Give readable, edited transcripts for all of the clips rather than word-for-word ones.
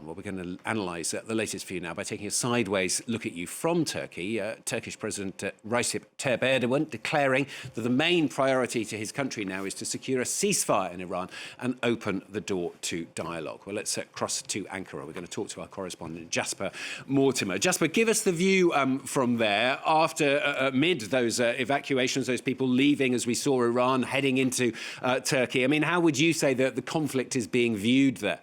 Iran? Well, we're going to analyse the latest for you now by taking a sideways look at you from Turkey. Turkish President Recep Tayyip Erdogan declaring that the main priority to his country now is to secure a ceasefire in Iran and open the door to dialogue. Well, let's cross to Ankara. We're going to talk to our correspondent, Jasper Mortimer. Jasper, give us the view from there after, amid those evacuations, those people leaving, as we saw Iran heading into Turkey. I mean, how would you say that the conflict is being viewed there?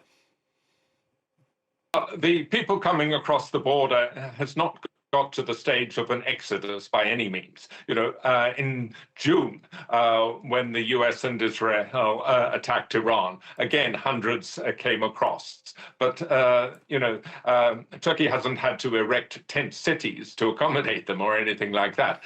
The people coming across the border has not got to the stage of an exodus by any means. In June, when the US and Israel attacked Iran, again, hundreds came across. But, Turkey hasn't had to erect tent cities to accommodate them or anything like that.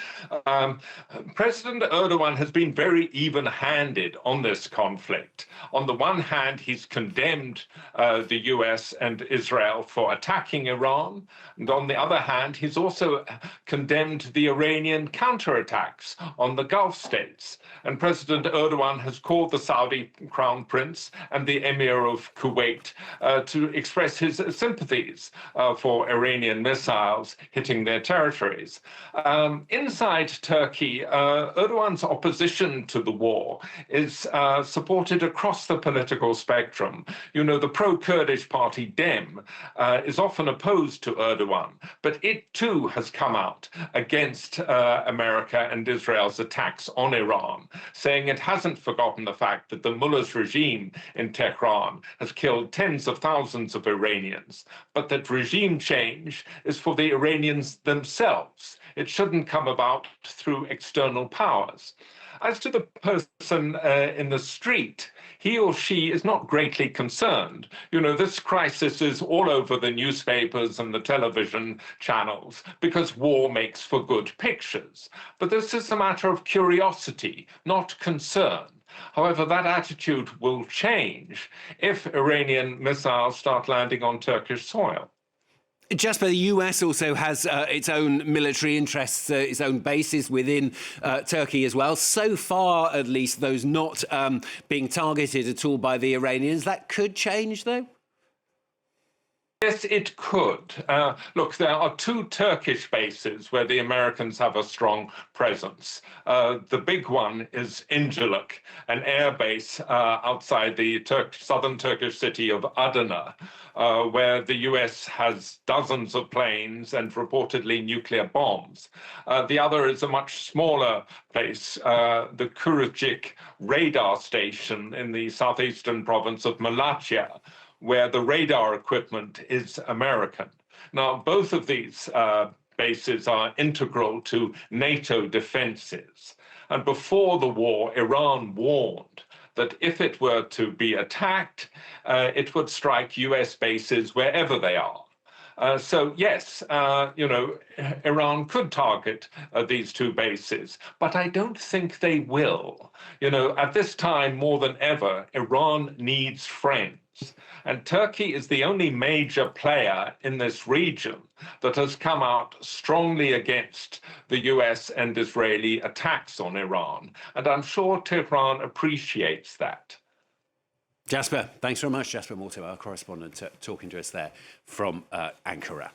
President Erdogan has been very even-handed on this conflict. On the one hand, he's condemned the US and Israel for attacking Iran. And on the other hand, he's also condemned the Iranian counterattacks on the Gulf states. And President Erdogan has called the Saudi Crown Prince and the Emir of Kuwait to express his sympathies for Iranian missiles hitting their territories. Inside Turkey, Erdogan's opposition to the war is supported across the political spectrum. The pro-Kurdish party DEM is often opposed to Erdogan, but it too has come out against America and Israel's attacks on Iran, saying it hasn't forgotten the fact that the mullah's regime in Tehran has killed tens of thousands of Iranians, but that regime change is for the Iranians themselves. It shouldn't come about through external powers. As to the person in the street, he or she is not greatly concerned. This crisis is all over the newspapers and the television channels because war makes for good pictures. But this is a matter of curiosity, not concern. However, that attitude will change if Iranian missiles start landing on Turkish soil. Jasper, the US also has its own military interests, its own bases within Turkey as well. So far, at least, those not being targeted at all by the Iranians. That could change, though? Yes, it could. Look, there are two Turkish bases where the Americans have a strong presence. The big one is Incirlik, an air base outside the southern Turkish city of Adana, where the US has dozens of planes and reportedly nuclear bombs. The other is a much smaller place, the Kuricik radar station in the southeastern province of Malatya, where the radar equipment is American. Now, both of these bases are integral to NATO defenses. And before the war, Iran warned that if it were to be attacked, it would strike US bases wherever they are. So, yes, Iran could target these two bases, but I don't think they will. At this time, more than ever, Iran needs friends. And Turkey is the only major player in this region that has come out strongly against the US and Israeli attacks on Iran. And I'm sure Tehran appreciates that. Jasper, thanks very much. Jasper Mortimer, our correspondent, talking to us there from Ankara.